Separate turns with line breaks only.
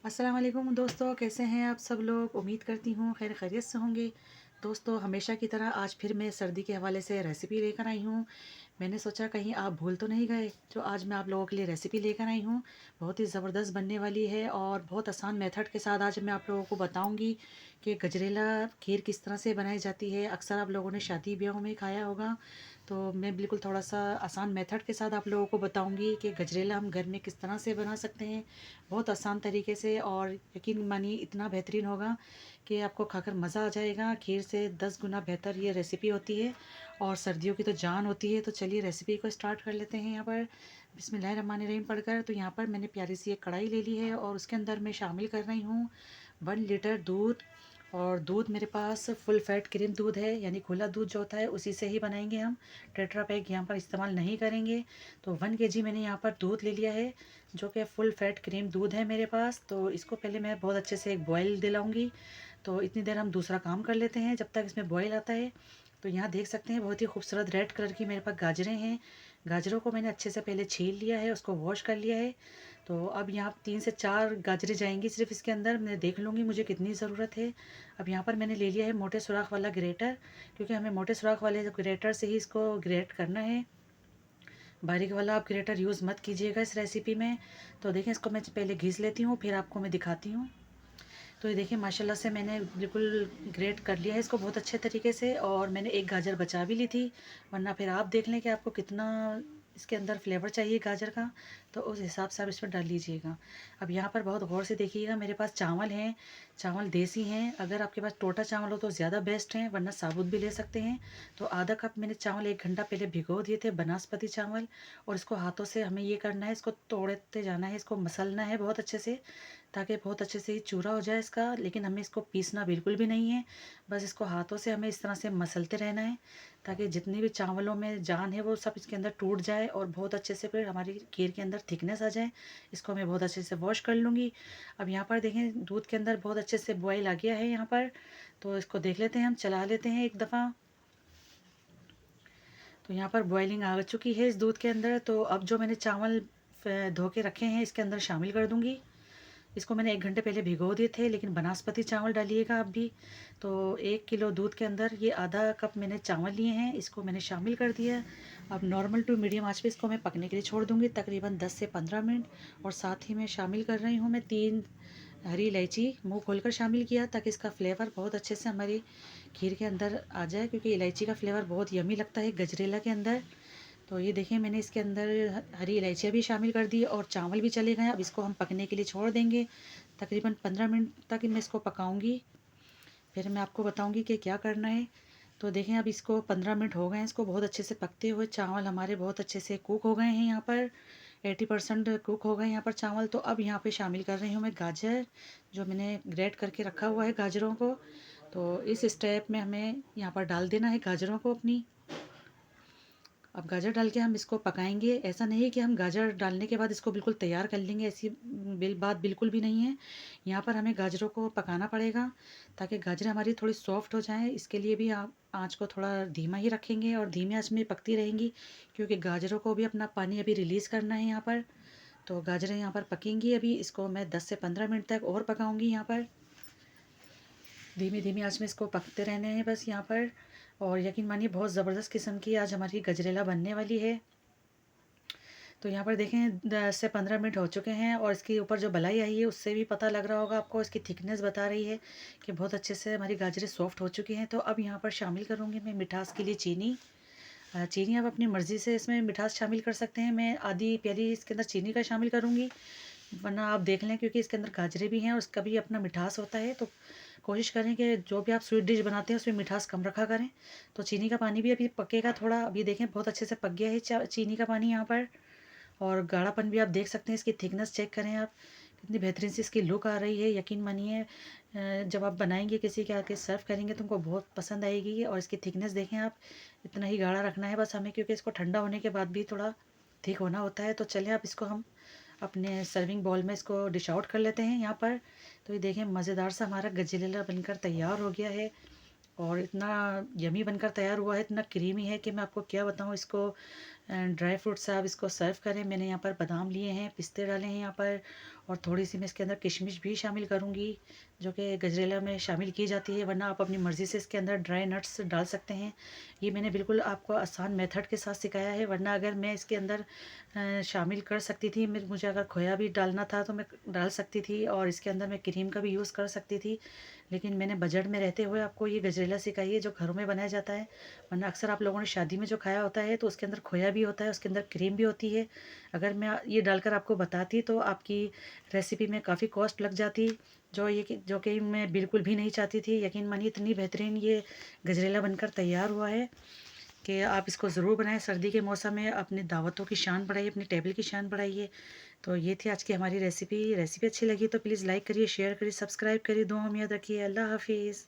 अस्सलाम वालेकुम दोस्तों, कैसे हैं आप सब लोग। उम्मीद करती हूँ खैर खैरियत से होंगे। दोस्तों, हमेशा की तरह आज फिर मैं सर्दी के हवाले से रेसिपी लेकर आई हूँ। मैंने सोचा कहीं आप भूल तो नहीं गए, जो आज मैं आप लोगों के लिए रेसिपी लेकर आई हूँ। बहुत ही ज़बरदस्त बनने वाली है और बहुत आसान मेथड के साथ आज मैं आप लोगों को बताऊँगी कि गजरेला खीर किस तरह से बनाई जाती है। अक्सर आप लोगों ने शादी ब्याहों में खाया होगा, तो मैं बिल्कुल थोड़ा-सा आसान मेथड के साथ आप लोगों को बताऊँगी कि गजरेला हम घर में किस तरह से बना सकते हैं, बहुत आसान तरीके से। और यकीन मानिए इतना बेहतरीन होगा कि आपको खाकर मज़ा आ जाएगा। खीर से 10 गुना बेहतर ये रेसिपी होती है और सर्दियों की तो जान होती है। तो चलिए रेसिपी को स्टार्ट कर लेते हैं। यहाँ पर बिस्मिल्लाहिर्रहमानिर्रहीम पढ़कर तो यहाँ पर मैंने प्यारी सी एक कढ़ाई ले ली है और उसके अंदर मैं शामिल कर रही हूँ 1 लीटर दूध। और दूध मेरे पास फुल फैट क्रीम दूध है, यानी खुला दूध जो होता है उसी से ही बनाएंगे हम। टेट्रा पैक यहाँ पर इस्तेमाल नहीं करेंगे। तो 1 केजी मैंने यहाँ पर दूध ले लिया है, जो कि फुल फैट क्रीम दूध है मेरे पास। तो इसको पहले मैं बहुत अच्छे से एक बॉयल दिलाऊंगी। तो इतनी देर हम दूसरा काम कर लेते हैं जब तक इसमें बॉयल आता है। तो यहाँ देख सकते हैं बहुत ही खूबसूरत रेड कलर की मेरे पास गाजरें हैं। गाजरों को मैंने अच्छे से पहले छील लिया है, उसको वॉश कर लिया है। तो अब यहाँ 3 से 4 गाजरें जाएंगी सिर्फ इसके अंदर। मैं देख लूँगी मुझे कितनी ज़रूरत है। अब यहाँ पर मैंने ले लिया है मोटे सुराख वाला ग्रेटर, क्योंकि हमें मोटे सुराख वाले ग्रेटर से ही इसको ग्रेट करना है। बारीक वाला आप ग्रेटर यूज़ मत कीजिएगा इस रेसिपी में। तो देखें, इसको मैं पहले घिस लेती हूँ, फिर आपको मैं दिखाती हूँ। तो ये देखिए माशाल्लाह से मैंने बिल्कुल ग्रेट कर लिया है इसको बहुत अच्छे तरीके से। और मैंने एक गाजर बचा भी ली थी, वरना फिर आप देख लें कि आपको कितना इसके अंदर फ्लेवर चाहिए गाजर का, तो उस हिसाब से आप इसमें डाल लीजिएगा। अब यहाँ पर बहुत गौर से देखिएगा, मेरे पास चावल हैं, चावल देसी हैं। अगर आपके पास टोटा चावल हो तो ज़्यादा बेस्ट हैं, वरना साबुत भी ले सकते हैं। तो आधा कप मैंने चावल 1 घंटा पहले भिगो दिए थे, बनास्पति चावल। और इसको हाथों से हमें ये करना है, इसको तोड़ते जाना है, इसको मसलना है बहुत अच्छे से, ताकि बहुत अच्छे से ये चूरा हो जाए इसका। लेकिन हमें इसको पीसना बिल्कुल भी नहीं है, बस इसको हाथों से हमें इस तरह से मसलते रहना है, ताकि जितनी भी चावलों में जान है वो सब इसके अंदर टूट जाए और बहुत अच्छे से फिर हमारी खीर के अंदर थिकनेस आ जाए। इसको मैं बहुत अच्छे से वॉश कर लूँगी। अब यहाँ पर देखें दूध के अंदर बहुत अच्छे से बॉयल आ गया है यहाँ पर। तो इसको देख लेते हैं, हम चला लेते हैं एक दफ़ा। तो यहाँ पर बॉइलिंग आ चुकी है इस दूध के अंदर। तो अब जो मैंने चावल धो के रखे हैं इसके अंदर शामिल कर दूँगी। इसको मैंने 1 घंटे पहले भिगो दिए थे, लेकिन बनास्पति चावल डालिएगा आप भी। तो 1 किलो दूध के अंदर ये आधा कप मैंने चावल लिए हैं, इसको मैंने शामिल कर दिया। अब नॉर्मल टू मीडियम आंच पे इसको मैं पकने के लिए छोड़ दूँगी तकरीबन 10 से 15 मिनट। और साथ ही में शामिल कर रही हूँ मैं 3 हरी इलायची, मुँह खोलकर शामिल किया ताकि इसका फ्लेवर बहुत अच्छे से हमारी खीर के अंदर आ जाए, क्योंकि इलायची का फ्लेवर बहुत यमी लगता है गजरेला के अंदर। तो ये देखिए मैंने इसके अंदर हरी इलायचियाँ भी शामिल कर दी और चावल भी चले गए। अब इसको हम पकने के लिए छोड़ देंगे, तकरीबन 15 मिनट तक मैं इसको पकाऊंगी। फिर मैं आपको बताऊंगी कि क्या करना है। तो देखें अब इसको 15 मिनट हो गए हैं इसको बहुत अच्छे से पकते हुए। चावल हमारे बहुत अच्छे से कुक हो गए हैं, यहाँ पर 80% कुक हो गए यहाँ पर चावल। तो अब यहाँ पे शामिल कर रही हूँ मैं गाजर, जो मैंने ग्रेट करके रखा हुआ है गाजरों को। तो इस स्टेप में हमें यहाँ पर डाल देना है गाजरों को अपनी। अब गाजर डाल के हम इसको पकाएंगे। ऐसा नहीं है कि हम गाजर डालने के बाद इसको बिल्कुल तैयार कर लेंगे, ऐसी बात बिल्कुल भी नहीं है। यहाँ पर हमें गाजरों को पकाना पड़ेगा ताकि गाजरें हमारी थोड़ी सॉफ्ट हो जाएं। इसके लिए भी आप आँच को थोड़ा धीमा ही रखेंगे और धीमी आँच में पकती रहेंगी, क्योंकि गाजरों को भी अपना पानी अभी रिलीज़ करना है यहाँ पर। तो गाजरें यहाँ पर पकेंगी अभी, इसको मैं 10 से 15 मिनट तक और पकाऊंगी यहाँ पर। धीमी धीमी आंच में इसको पकते रहने हैं बस यहाँ पर। और यकीन मानिए बहुत ज़बरदस्त किस्म की आज हमारी गजरेला बनने वाली है। तो यहाँ पर देखें 10 से 15 मिनट हो चुके हैं और इसके ऊपर जो बलाई आई है उससे भी पता लग रहा होगा आपको, इसकी थिकनेस बता रही है कि बहुत अच्छे से हमारी गाजरें सॉफ्ट हो चुकी हैं। तो अब यहाँ पर शामिल करूँगी मैं मिठास के लिए चीनी। चीनी आप अपनी मर्ज़ी से इसमें मिठास शामिल कर सकते हैं। मैं आधी प्याली इसके अंदर चीनी का शामिल करूँगी, वरना आप देख लें क्योंकि इसके अंदर गाजरें भी हैं और उसका भी अपना मिठास होता है। तो कोशिश करें कि जो भी आप स्वीट डिश बनाते हैं उसमें मिठास कम रखा करें। तो चीनी का पानी भी अभी पकेगा थोड़ा। अभी देखें बहुत अच्छे से पक गया है चीनी का पानी यहाँ पर। और गाढ़ापन भी आप देख सकते हैं, इसकी थिकनेस चेक करें आप, कितनी बेहतरीन सी इसकी लुक आ रही है। यकीन मानिए जब आप बनाएंगे किसी के आके सर्व करेंगे तो उनको बहुत पसंद आएगी। और इसकी थिकनेस देखें आप, इतना ही गाढ़ा रखना है बस हमें, क्योंकि इसको ठंडा होने के बाद भी थोड़ा थिक होना होता है। तो चलिए अब इसको हम अपने सर्विंग बाउल में इसको डिश आउट कर लेते हैं यहाँ पर। तो ये देखें मज़ेदार सा हमारा गजरेला बनकर तैयार हो गया है और इतना यमी बनकर तैयार हुआ है, इतना क्रीमी है कि मैं आपको क्या बताऊँ। इसको ड्राई फ्रूट से आप इसको सर्व करें। मैंने यहाँ पर बादाम लिए हैं, पिस्ते डाले हैं यहाँ पर, और थोड़ी-सी मैं इसके अंदर किशमिश भी शामिल करूँगी, जो कि गजरेला में शामिल की जाती है, वरना आप अपनी मर्ज़ी से इसके अंदर ड्राई नट्स डाल सकते हैं। ये मैंने बिल्कुल आपको आसान मेथड के साथ सिखाया है, वरना अगर मैं इसके अंदर शामिल कर सकती थी, मुझे अगर खोया भी डालना था तो मैं डाल सकती थी, और इसके अंदर मैं क्रीम का भी यूज़ कर सकती थी। लेकिन मैंने बजट में रहते हुए आपको ये गजरेला सिखाई है, जो घरों में बनाया जाता है। वरना अक्सर आप लोगों ने शादी में जो खाया होता है तो उसके अंदर खोया भी होता है, उसके अंदर क्रीम भी होती है। अगर मैं ये डालकर आपको बताती तो आपकी रेसिपी में काफ़ी कॉस्ट लग जाती, जो कि मैं बिल्कुल भी नहीं चाहती थी। यकीन मानिए इतनी बेहतरीन ये गजरेला बनकर तैयार हुआ है कि आप इसको ज़रूर बनाएँ। सर्दी के मौसम में अपनी दावतों की शान बढ़ाइए, अपनी टेबल की शान बढ़ाइए। तो ये थी आज की हमारी रेसिपी। रेसिपी अच्छी लगी तो प्लीज़ लाइक करिए, शेयर करिए, सब्सक्राइब करिए। दुआ में याद रखिए। अल्लाह हाफ़िज़।